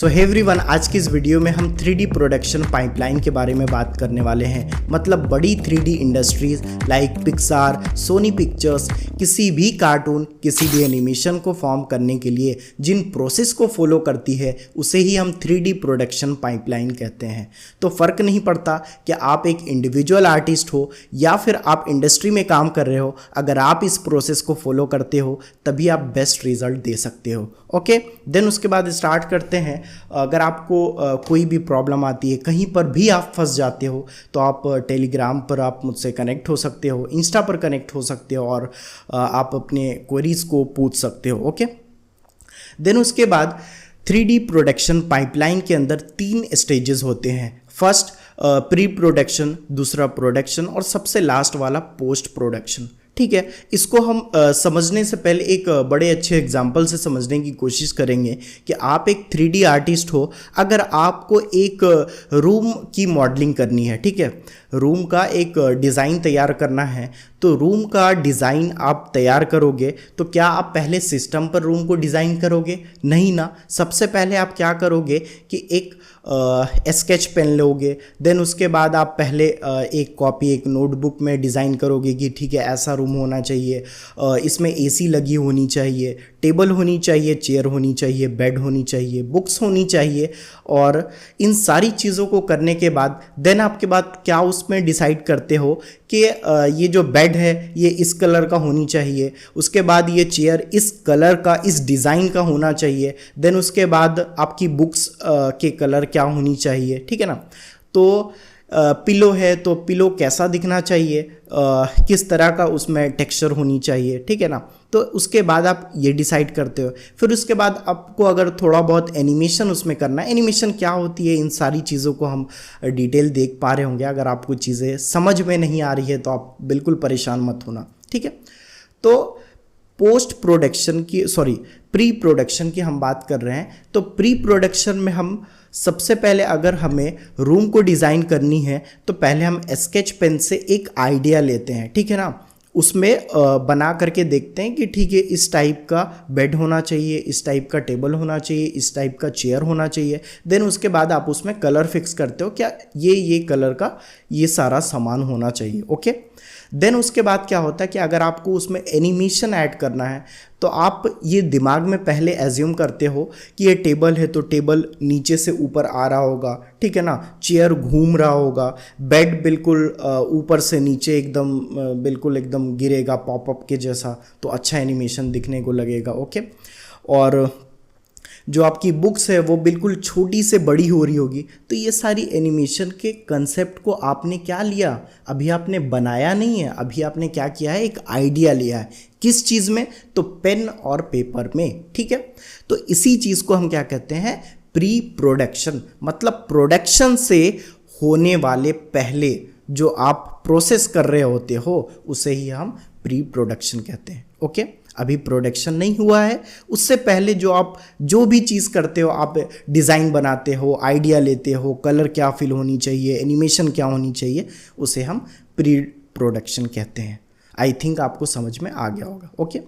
सो hey everyone, आज की इस वीडियो में हम 3D प्रोडक्शन पाइपलाइन के बारे में बात करने वाले हैं। मतलब बड़ी 3D industries like Pixar, Sony Pictures किसी भी कार्टून, किसी भी एनिमेशन को फॉर्म करने के लिए जिन प्रोसेस को फॉलो करती है उसे ही हम 3D प्रोडक्शन पाइपलाइन कहते हैं। तो फ़र्क नहीं पड़ता कि आप एक इंडिविजुअल आर्टिस्ट हो या फिर आप इंडस्ट्री में काम कर रहे हो, अगर आप इस प्रोसेस को फॉलो करते हो तभी आप बेस्ट रिजल्ट दे सकते हो। ओके, देन उसके बाद स्टार्ट करते हैं। अगर आपको कोई भी प्रॉब्लम आती है, कहीं पर भी आप फंस जाते हो, तो आप टेलीग्राम पर आप मुझसे कनेक्ट हो सकते हो, इंस्टा पर कनेक्ट हो सकते हो और आप अपने क्वेरीज को पूछ सकते हो। ओके, देन उसके बाद 3D प्रोडक्शन पाइपलाइन के अंदर 3 स्टेजेस होते हैं। फर्स्ट प्री प्रोडक्शन, दूसरा प्रोडक्शन और सबसे लास्ट वाला पोस्ट प्रोडक्शन। ठीक है, इसको हम समझने से पहले एक बड़े अच्छे एग्जाम्पल से समझने की कोशिश करेंगे कि आप एक 3D आर्टिस्ट हो, अगर आपको एक रूम की मॉडलिंग करनी है, ठीक है, रूम का एक डिज़ाइन तैयार करना है, तो रूम का डिज़ाइन आप तैयार करोगे तो क्या आप पहले सिस्टम पर रूम को डिज़ाइन करोगे? नहीं ना। सबसे पहले आप क्या करोगे कि एक स्केच पेन लोगे, देन उसके बाद आप पहले एक कॉपी, एक नोटबुक में डिज़ाइन करोगे कि ठीक है ऐसा रूम होना चाहिए, इसमें एसी लगी होनी चाहिए, टेबल होनी चाहिए, चेयर होनी चाहिए, बेड होनी चाहिए, बुक्स होनी चाहिए। और इन सारी चीज़ों को करने के बाद देन आपके बाद क्या उसमें डिसाइड करते हो कि ये जो बेड है ये इस कलर का होनी चाहिए, उसके बाद ये चेयर इस कलर का, इस डिज़ाइन का होना चाहिए, देन उसके बाद आपकी बुक्स के कलर क्या होनी चाहिए। ठीक है ना। तो पिलो है तो पिलो कैसा दिखना चाहिए, किस तरह का उसमें टेक्सचर होनी चाहिए। ठीक है ना। तो उसके बाद आप ये डिसाइड करते हो। फिर उसके बाद आपको अगर थोड़ा बहुत एनिमेशन उसमें करना है, एनिमेशन क्या होती है, इन सारी चीज़ों को हम डिटेल देख पा रहे होंगे। अगर आपको चीज़ें समझ में नहीं आ रही है तो आप बिल्कुल परेशान मत होना। ठीक है। तो पोस्ट प्रोडक्शन की, प्री प्रोडक्शन की हम बात कर रहे हैं। तो प्री प्रोडक्शन में हम सबसे पहले अगर हमें रूम को डिज़ाइन करनी है तो पहले हम स्केच पेन से एक आइडिया लेते हैं। ठीक है ना। उसमें बना करके देखते हैं कि ठीक है इस टाइप का बेड होना चाहिए, इस टाइप का टेबल होना चाहिए, इस टाइप का चेयर होना चाहिए। देन उसके बाद आप उसमें कलर फिक्स करते हो, क्या ये कलर का ये सारा सामान होना चाहिए। ओके, देन उसके बाद क्या होता है कि अगर आपको उसमें एनिमेशन ऐड करना है तो आप ये दिमाग में पहले एज्यूम करते हो कि ये टेबल है तो टेबल नीचे से ऊपर आ रहा होगा, ठीक है ना, चेयर घूम रहा होगा, बेड बिल्कुल ऊपर से नीचे एकदम बिल्कुल एकदम गिरेगा पॉपअप के जैसा, तो अच्छा एनिमेशन दिखने को लगेगा। ओके, और जो आपकी बुक्स है वो बिल्कुल छोटी से बड़ी हो रही होगी। तो ये सारी एनिमेशन के कंसेप्ट को आपने क्या लिया, अभी आपने बनाया नहीं है, अभी आपने क्या किया है, एक आइडिया लिया है। किस चीज़ में? तो पेन और पेपर में। ठीक है। तो इसी चीज़ को हम क्या कहते हैं, प्री प्रोडक्शन। मतलब प्रोडक्शन से होने वाले पहले जो आप प्रोसेस कर रहे होते हो उसे ही हम प्री प्रोडक्शन कहते हैं। ओके, अभी प्रोडक्शन नहीं हुआ है, उससे पहले जो आप जो भी चीज़ करते हो, आप डिज़ाइन बनाते हो, आइडिया लेते हो, कलर क्या फिल होनी चाहिए, एनिमेशन क्या होनी चाहिए, उसे हम प्री प्रोडक्शन कहते हैं। आई थिंक आपको समझ में आ गया होगा। ओके,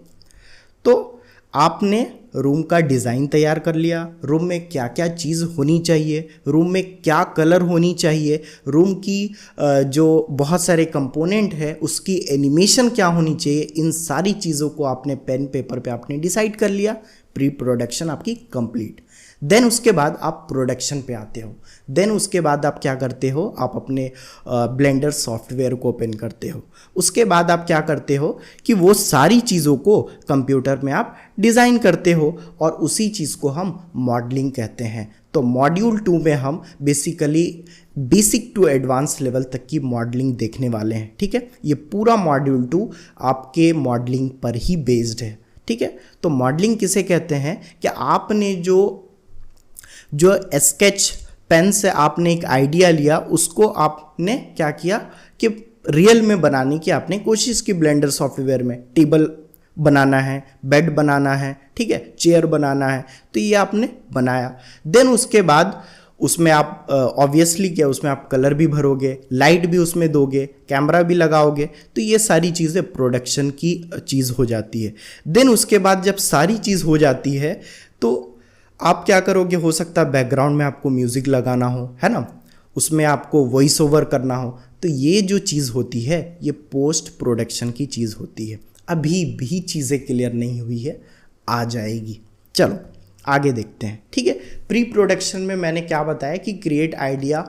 तो आपने रूम का डिज़ाइन तैयार कर लिया, रूम में क्या क्या चीज़ होनी चाहिए, रूम में क्या कलर होनी चाहिए, रूम की जो बहुत सारे कंपोनेंट है उसकी एनिमेशन क्या होनी चाहिए, इन सारी चीज़ों को आपने पेन पेपर पे आपने डिसाइड कर लिया। प्री प्रोडक्शन आपकी कंप्लीट। देन उसके बाद आप प्रोडक्शन पे आते हो। देन उसके बाद आप क्या करते हो, आप अपने ब्लेंडर सॉफ्टवेयर को ओपन करते हो। उसके बाद आप क्या करते हो कि वो सारी चीज़ों को कंप्यूटर में आप डिज़ाइन करते हो और उसी चीज़ को हम मॉडलिंग कहते हैं। तो मॉड्यूल 2 में हम basically basic to advance level तक की मॉडलिंग देखने वाले हैं। ठीक है, ये पूरा मॉड्यूल 2 आपके मॉडलिंग पर ही बेस्ड है। ठीक है, तो मॉडलिंग किसे कहते हैं कि आपने जो स्केच पेन से आपने एक आइडिया लिया, उसको आपने क्या किया कि रियल में बनाने की आपने कोशिश की। ब्लेंडर सॉफ्टवेयर में टेबल बनाना है, बेड बनाना है, ठीक है, चेयर बनाना है, तो ये आपने बनाया। देन उसके बाद उसमें आप ऑब्वियसली क्या, उसमें आप कलर भी भरोगे, लाइट भी उसमें दोगे, कैमरा भी लगाओगे, तो ये सारी चीज़ें प्रोडक्शन की चीज़ हो जाती है। देन उसके बाद जब सारी चीज़ हो जाती है तो आप क्या करोगे, हो सकता है बैकग्राउंड में आपको म्यूज़िक लगाना हो, है ना, उसमें आपको वॉइस ओवर करना हो, तो ये जो चीज़ होती है ये पोस्ट प्रोडक्शन की चीज़ होती है। अभी भी चीज़ें क्लियर नहीं हुई है, आ जाएगी। चलो आगे देखते हैं, ठीक है। प्री प्रोडक्शन में मैंने क्या बताया कि create idea,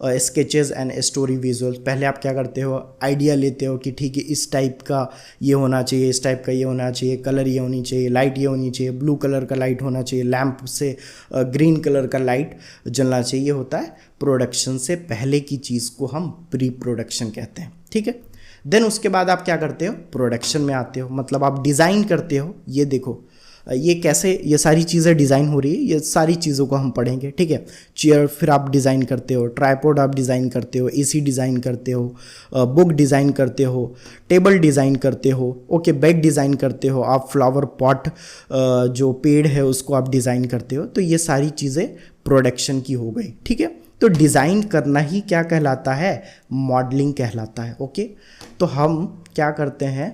sketches and story visuals. पहले आप क्या करते हो, आइडिया लेते हो कि ठीक है इस टाइप का ये होना चाहिए, इस टाइप का ये होना चाहिए, कलर ये होनी चाहिए, लाइट ये होनी चाहिए, ब्लू कलर का लाइट होना चाहिए, लैंप से ग्रीन कलर का लाइट जलना चाहिए। होता है प्रोडक्शन से पहले की चीज़ को हम प्री प्रोडक्शन कहते हैं, ठीक है। देन उसके बाद आप क्या करते हो, प्रोडक्शन में आते हो, मतलब आप डिज़ाइन करते हो। ये देखो ये कैसे ये सारी चीज़ें डिज़ाइन हो रही है, ये सारी चीज़ों को हम पढ़ेंगे, ठीक है। चेयर फिर आप डिज़ाइन करते हो, ट्राइपॉड आप डिज़ाइन करते हो, एसी डिज़ाइन करते हो, बुक डिज़ाइन करते हो, टेबल डिज़ाइन करते हो, ओके, बेड डिज़ाइन करते हो, आप फ्लावर पॉट जो पेड़ है उसको आप डिज़ाइन करते हो। तो ये सारी चीज़ें प्रोडक्शन की हो गई, ठीक है। तो डिज़ाइन करना ही क्या कहलाता है, मॉडलिंग कहलाता है, ओके। तो हम क्या करते हैं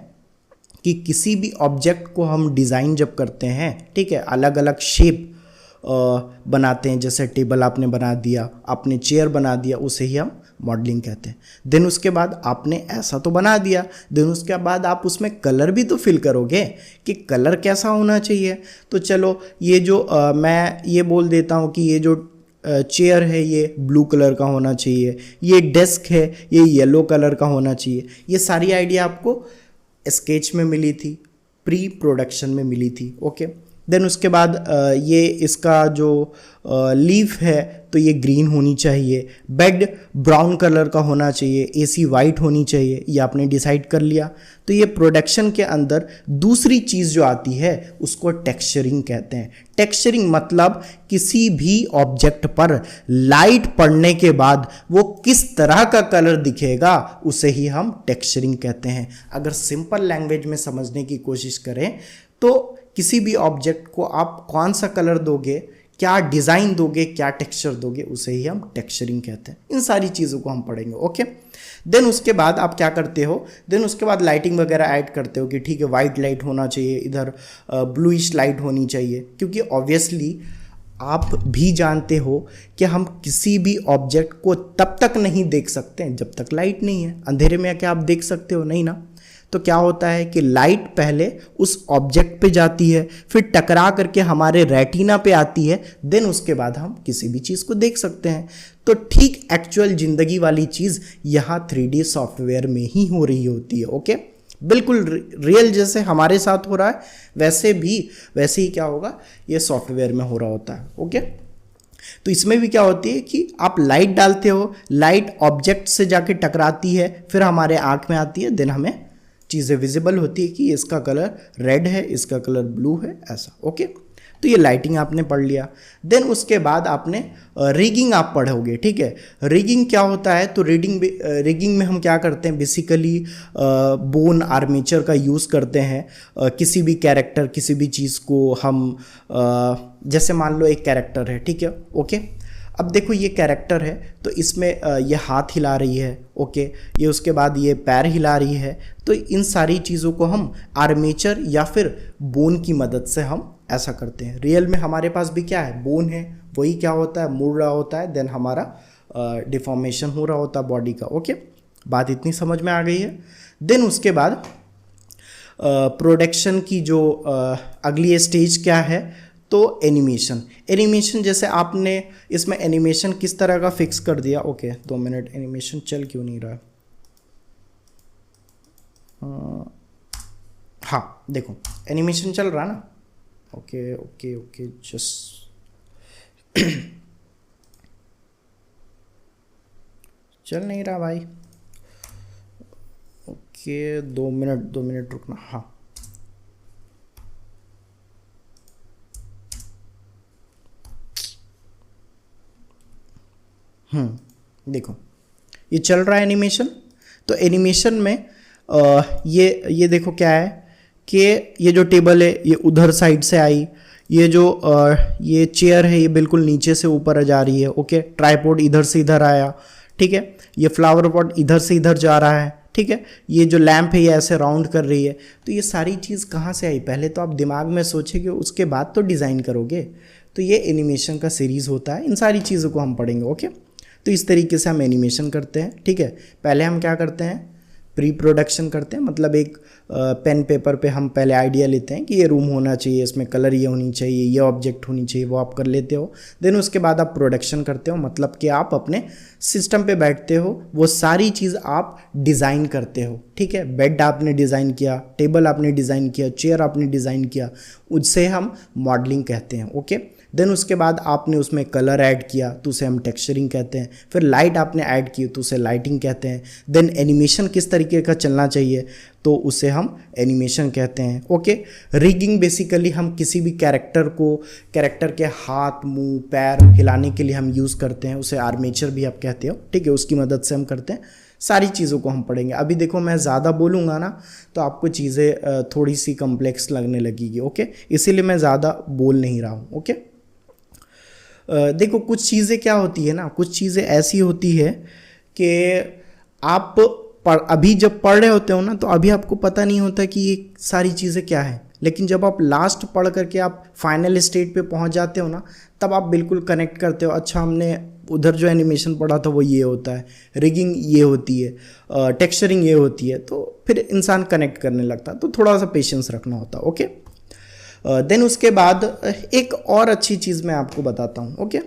कि किसी भी ऑब्जेक्ट को हम डिज़ाइन जब करते हैं, ठीक है, अलग अलग शेप बनाते हैं, जैसे टेबल आपने बना दिया, आपने चेयर बना दिया, उसे ही हम मॉडलिंग कहते हैं। देन उसके बाद आपने ऐसा तो बना दिया, देन उसके बाद आप उसमें कलर भी तो फिल करोगे कि कलर कैसा होना चाहिए। तो चलो ये जो मैं ये बोल देता हूँ कि ये जो चेयर है ये ब्लू कलर का होना चाहिए, ये डेस्क है ये येलो कलर का होना चाहिए। ये सारी आइडिया आपको स्केच में मिली थी, प्री प्रोडक्शन में मिली थी, ओके। देन उसके बाद ये इसका जो लीफ है तो ये ग्रीन होनी चाहिए, बेड ब्राउन कलर का होना चाहिए, एसी वाइट होनी चाहिए, ये आपने डिसाइड कर लिया। तो ये प्रोडक्शन के अंदर दूसरी चीज़ जो आती है उसको टेक्सचरिंग कहते हैं। टेक्सचरिंग मतलब किसी भी ऑब्जेक्ट पर लाइट पड़ने के बाद वो किस तरह का कलर दिखेगा उसे ही हम टेक्सचरिंग कहते हैं। अगर सिंपल लैंग्वेज में समझने की कोशिश करें तो किसी भी ऑब्जेक्ट को आप कौन सा कलर दोगे, क्या डिज़ाइन दोगे, क्या टेक्सचर दोगे, उसे ही हम टेक्सचरिंग कहते हैं। इन सारी चीज़ों को हम पढ़ेंगे, ओके। देन उसके बाद आप क्या करते हो, देन उसके बाद लाइटिंग वगैरह ऐड करते हो कि ठीक है वाइट लाइट होना चाहिए, इधर ब्लूइश लाइट होनी चाहिए, क्योंकि ऑब्वियसली आप भी जानते हो कि हम किसी भी ऑब्जेक्ट को तब तक नहीं देख सकते हैं जब तक लाइट नहीं है। अंधेरे में क्या आप देख सकते हो, नहीं ना। तो क्या होता है कि लाइट पहले उस ऑब्जेक्ट पे जाती है, फिर टकरा करके हमारे रेटिना पे आती है, देन उसके बाद हम किसी भी चीज़ को देख सकते हैं। तो ठीक एक्चुअल ज़िंदगी वाली चीज़ यहाँ 3D सॉफ्टवेयर में ही हो रही होती है, ओके। बिल्कुल रियल जैसे हमारे साथ हो रहा है वैसे ही क्या होगा, ये सॉफ्टवेयर में हो रहा होता है, ओके। तो इसमें भी क्या होती है कि आप लाइट डालते हो, लाइट ऑब्जेक्ट से जाके टकराती है, फिर हमारे आँख में आती है, देन हमें चीज़ें विजिबल होती है कि इसका कलर रेड है, इसका कलर ब्लू है, ऐसा, ओके। तो ये लाइटिंग आपने पढ़ लिया। देन उसके बाद आपने रिगिंग आप पढ़ोगे, ठीक है। रिगिंग क्या होता है, तो रिगिंग में हम क्या करते हैं, बेसिकली बोन आर्मेचर का यूज़ करते हैं। किसी भी कैरेक्टर, किसी भी चीज़ को हम जैसे मान लो एक कैरेक्टर है, ठीक है, ओके। अब देखो ये कैरेक्टर है तो इसमें ये हाथ हिला रही है, ओके, ये उसके बाद ये पैर हिला रही है। तो इन सारी चीज़ों को हम आर्मेचर या फिर बोन की मदद से हम ऐसा करते हैं। रियल में हमारे पास भी क्या है, बोन है, वही क्या होता है, मुड़ रहा होता है, देन हमारा डिफॉर्मेशन हो रहा होता है बॉडी का, ओके। बात इतनी समझ में आ गई है। देन उसके बाद प्रोडक्शन की जो अगली स्टेज क्या है, तो एनिमेशन जैसे आपने इसमें एनिमेशन किस तरह का फिक्स कर दिया, ओके 2 मिनट, एनिमेशन चल क्यों नहीं रहा, हाँ देखो एनिमेशन चल रहा ना, ओके ओके ओके, जस्ट चल नहीं रहा भाई, ओके 2 मिनट रुकना, हाँ देखो ये चल रहा है एनिमेशन। तो एनिमेशन में ये देखो क्या है कि ये जो टेबल है ये उधर साइड से आई, ये जो ये चेयर है ये बिल्कुल नीचे से ऊपर जा रही है, ओके। ट्राइपॉड इधर से इधर आया, ठीक है। ये फ्लावर पॉट इधर से इधर जा रहा है, ठीक है। ये जो लैंप है ये ऐसे राउंड कर रही है। तो ये सारी चीज़ कहाँ से आई, पहले तो आप दिमाग में सोचेंगे, उसके बाद तो डिज़ाइन करोगे। तो ये एनिमेशन का सीरीज़ होता है, इन सारी चीज़ों को हम पढ़ेंगे। ओके, तो इस तरीके से हम एनिमेशन करते हैं। ठीक है, पहले हम क्या करते हैं, प्री प्रोडक्शन करते हैं, मतलब एक पेन पेपर पे हम पहले आइडिया लेते हैं कि ये रूम होना चाहिए, इसमें कलर ये होनी चाहिए, ये ऑब्जेक्ट होनी चाहिए, वो आप कर लेते हो। देन उसके बाद आप प्रोडक्शन करते हो, मतलब कि आप अपने सिस्टम पे बैठते हो, वो सारी चीज़ आप डिज़ाइन करते हो। ठीक है, बेड आपने डिज़ाइन किया, टेबल आपने डिज़ाइन किया, चेयर आपने डिज़ाइन किया, उससे हम मॉडलिंग कहते हैं। ओके, देन उसके बाद आपने उसमें कलर ऐड किया तो उसे हम टेक्सचरिंग कहते हैं। फिर लाइट आपने ऐड की तो उसे लाइटिंग कहते हैं। देन एनिमेशन किस तरीके का चलना चाहिए तो उसे हम एनिमेशन कहते हैं। ओके, रिगिंग बेसिकली हम किसी भी कैरेक्टर के हाथ, मुंह, पैर हिलाने के लिए हम यूज़ करते हैं, उसे आर्मेचर भी आप कहते हो। ठीक है, उसकी मदद से हम करते हैं। सारी चीज़ों को हम पढ़ेंगे। अभी देखो मैं ज़्यादा बोलूँगा ना तो आपको चीज़ें थोड़ी सी कॉम्प्लेक्स लगने लगेगी। ओके, इसीलिए मैं ज़्यादा बोल नहीं रहा हूँ। ओके, देखो कुछ चीज़ें क्या होती है ना, कुछ चीज़ें ऐसी होती है कि आप अभी जब पढ़ रहे होते हो ना तो अभी आपको पता नहीं होता कि ये सारी चीज़ें क्या है, लेकिन जब आप लास्ट पढ़ करके आप फाइनल स्टेज पे पहुंच जाते हो ना तब आप बिल्कुल कनेक्ट करते हो। अच्छा, हमने उधर जो एनिमेशन पढ़ा था वो ये होता है, रिगिंग ये होती है, टेक्सचरिंग ये होती है, तो फिर इंसान कनेक्ट करने लगता है। तो थोड़ा सा पेशेंस रखना होता है। ओके, देन उसके बाद एक और अच्छी चीज़ मैं आपको बताता हूँ। ओके,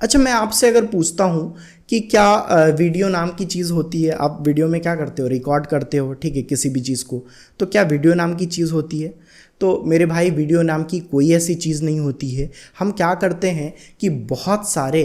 अच्छा मैं आपसे अगर पूछता हूँ कि क्या वीडियो नाम की चीज़ होती है, आप वीडियो में क्या करते हो, रिकॉर्ड करते हो। ठीक है, किसी भी चीज़ को, तो क्या वीडियो नाम की चीज़ होती है? तो मेरे भाई वीडियो नाम की कोई ऐसी चीज़ नहीं होती है। हम क्या करते हैं कि बहुत सारे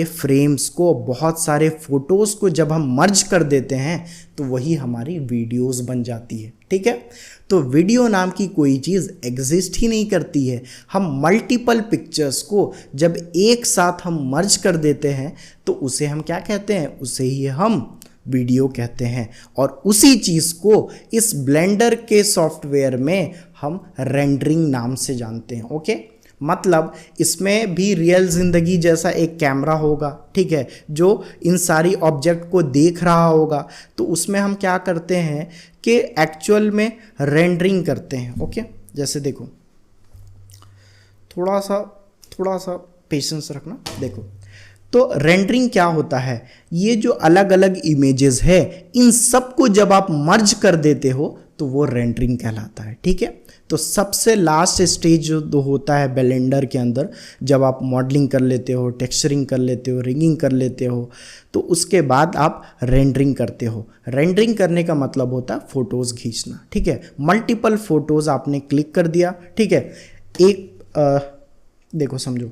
फ्रेम्स को, बहुत सारे फ़ोटोज़ को जब हम मर्ज कर देते हैं तो वही हमारी वीडियोस बन जाती है। ठीक है, तो वीडियो नाम की कोई चीज़ एग्जिस्ट ही नहीं करती है। हम मल्टीपल पिक्चर्स को जब एक साथ हम मर्ज कर देते हैं तो उसे हम क्या कहते हैं, उसे ही हम वीडियो कहते हैं। और उसी चीज़ को इस ब्लेंडर के सॉफ्टवेयर में हम रेंडरिंग नाम से जानते हैं। ओके, मतलब इसमें भी रियल ज़िंदगी जैसा एक कैमरा होगा। ठीक है, जो इन सारी ऑब्जेक्ट को देख रहा होगा, तो उसमें हम क्या करते हैं कि एक्चुअल में रेंडरिंग करते हैं। ओके, जैसे देखो थोड़ा सा पेशेंस रखना। देखो तो रेंडरिंग क्या होता है, ये जो अलग अलग इमेजेस है इन सब को जब आप मर्ज कर देते हो तो वो रेंडरिंग कहलाता है। ठीक है, तो सबसे लास्ट स्टेज जो होता है ब्लेंडर के अंदर, जब आप मॉडलिंग कर लेते हो, टेक्सचरिंग कर लेते हो, रिगिंग कर लेते हो, तो उसके बाद आप रेंडरिंग करते हो। रेंडरिंग करने का मतलब होता है फ़ोटोज़ खींचना। ठीक है, मल्टीपल फ़ोटोज़ आपने क्लिक कर दिया। ठीक है, देखो समझो,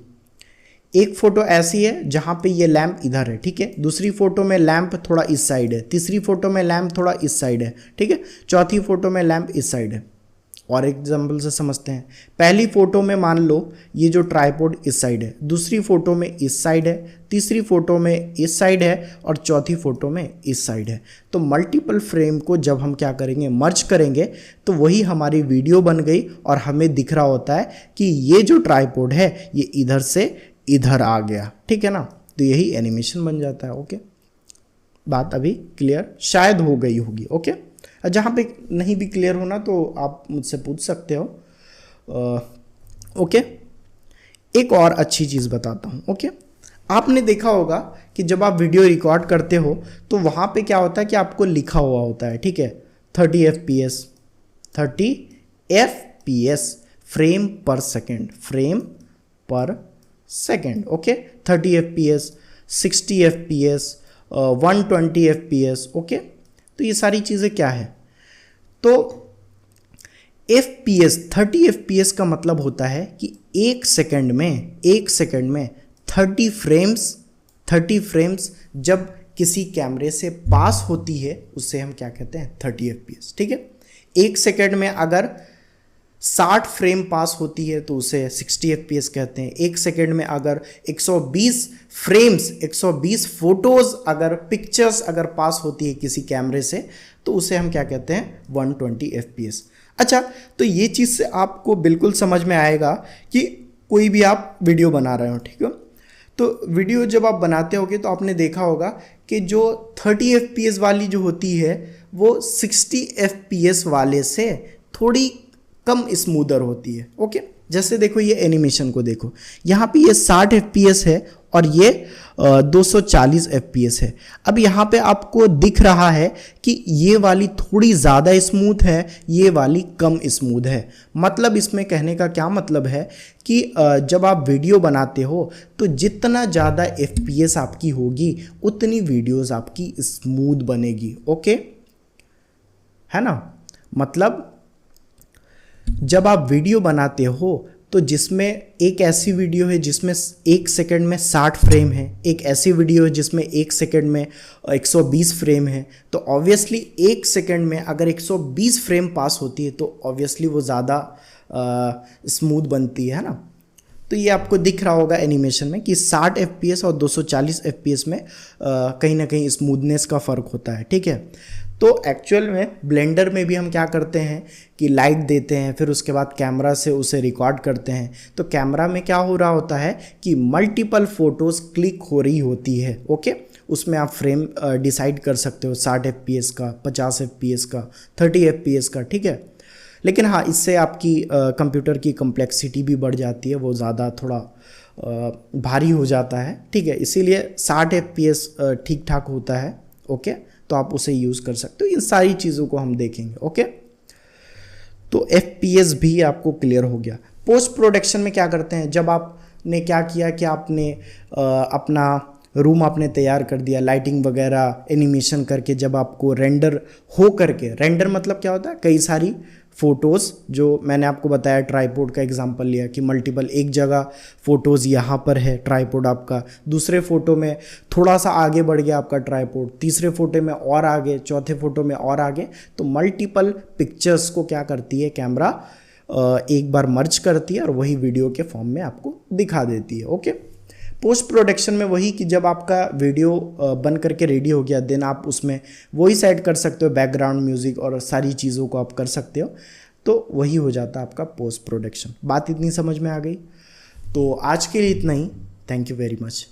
एक फ़ोटो ऐसी है जहाँ पे ये लैंप इधर है। ठीक है, दूसरी फ़ोटो में लैंप थोड़ा इस साइड है, तीसरी फ़ोटो में लैंप थोड़ा इस साइड है। ठीक है, चौथी फ़ोटो में लैंप इस साइड है। और एग्जाम्पल से समझते हैं, पहली फ़ोटो में मान लो ये जो ट्राइपॉड इस साइड है, दूसरी फ़ोटो में इस साइड है, तीसरी फ़ोटो में इस साइड है और चौथी फ़ोटो में इस साइड है। तो मल्टीपल फ्रेम को जब हम क्या करेंगे, मर्ज करेंगे, तो वही हमारी वीडियो बन गई और हमें दिख रहा होता है कि ये जो ट्राइपॉड है ये इधर से इधर आ गया। ठीक है ना, तो यही एनिमेशन बन जाता है। ओके, बात अभी क्लियर शायद हो गई होगी। ओके, जहाँ पे नहीं भी क्लियर होना तो आप मुझसे पूछ सकते हो। ओके, एक और अच्छी चीज़ बताता हूँ। ओके, आपने देखा होगा कि जब आप वीडियो रिकॉर्ड करते हो तो वहाँ पे क्या होता है कि आपको लिखा हुआ होता है। ठीक है, 30 FPS फ्रेम पर second. Okay, 30 FPS, 60 FPS, 120 FPS। Okay, तो ये सारी चीज़ें क्या है, तो FPS 30 FPS का मतलब होता है कि एक सेकंड में 30 फ्रेम्स जब किसी कैमरे से पास होती है उससे हम क्या कहते हैं, 30 FPS। ठीक है, एक सेकंड में अगर 60 फ्रेम पास होती है तो उसे 60 FPS कहते हैं। एक सेकंड में अगर 120 फोटोज़ अगर पिक्चर्स अगर पास होती है किसी कैमरे से तो उसे हम क्या कहते हैं, 120 FPS। अच्छा, तो ये चीज़ से आपको बिल्कुल समझ में आएगा कि कोई भी आप वीडियो बना रहे हो। ठीक है, तो वीडियो जब आप बनाते होगे तो आपने देखा होगा कि जो 30 FPS वाली जो होती है वो 60 FPS वाले से थोड़ी कम स्मूदर होती है। ओके, जैसे देखो ये एनिमेशन को देखो, यहाँ पे ये 60 FPS है और ये 240 FPS है। अब यहाँ पे आपको दिख रहा है कि ये वाली थोड़ी ज़्यादा स्मूथ है, ये वाली कम स्मूथ है। मतलब इसमें कहने का क्या मतलब है कि जब आप वीडियो बनाते हो तो जितना ज़्यादा FPS आपकी होगी उतनी वीडियोस आपकी स्मूथ बनेगी। ओके, है ना। मतलब जब आप वीडियो बनाते हो तो जिसमें एक ऐसी वीडियो है जिसमें 1 सेकंड में 60 फ्रेम है, एक ऐसी वीडियो है जिसमें 1 सेकंड में 120 फ्रेम है, तो ऑब्वियसली 1 सेकंड में अगर 120 फ्रेम पास होती है तो ऑब्वियसली वो ज़्यादा स्मूथ बनती है ना। तो ये आपको दिख रहा होगा एनिमेशन में कि 60 FPS और 240 FPS में कहीं ना कहीं स्मूथनेस का फ़र्क होता है। ठीक है, तो एक्चुअल में ब्लेंडर में भी हम क्या करते हैं कि लाइट देते हैं, फिर उसके बाद कैमरा से उसे रिकॉर्ड करते हैं। तो कैमरा में क्या हो रहा होता है कि मल्टीपल फ़ोटोज़ क्लिक हो रही होती है। ओके, उसमें आप फ्रेम डिसाइड कर सकते हो 60 FPS का, 50 FPS का, 30 FPS का। ठीक है, लेकिन हाँ, इससे आपकी कंप्यूटर की कम्प्लेक्सिटी भी बढ़ जाती है, वो ज़्यादा थोड़ा भारी हो जाता है। ठीक है, इसीलिए 60 FPS ठीक ठाक होता है। ओके, तो आप उसे यूज़ कर सकते हो। इन सारी चीज़ों को हम देखेंगे। ओके, तो FPS भी आपको क्लियर हो गया। पोस्ट प्रोडक्शन में क्या करते हैं, जब आपने क्या किया कि आपने अपना रूम आपने तैयार कर दिया, लाइटिंग वगैरह एनिमेशन करके, जब आपको रेंडर हो करके, रेंडर मतलब क्या होता है, कई सारी फ़ोटोज़, जो मैंने आपको बताया ट्राइपॉड का एग्जांपल लिया कि मल्टीपल एक जगह फ़ोटोज़ यहाँ पर है ट्राइपॉड आपका, दूसरे फ़ोटो में थोड़ा सा आगे बढ़ गया आपका ट्राइपॉड, तीसरे फ़ोटो में और आगे, चौथे फ़ोटो में और आगे। तो मल्टीपल पिक्चर्स को क्या करती है कैमरा, एक बार मर्ज करती है और वही वीडियो के फॉर्म में आपको दिखा देती है। ओके, पोस्ट प्रोडक्शन में वही कि जब आपका वीडियो बन करके रेडी हो गया, देन आप उसमें वही सेट कर सकते हो, बैकग्राउंड म्यूज़िक और सारी चीज़ों को आप कर सकते हो। तो वही हो जाता है आपका पोस्ट प्रोडक्शन। बात इतनी समझ में आ गई? तो आज के लिए इतना ही। Thank you very much.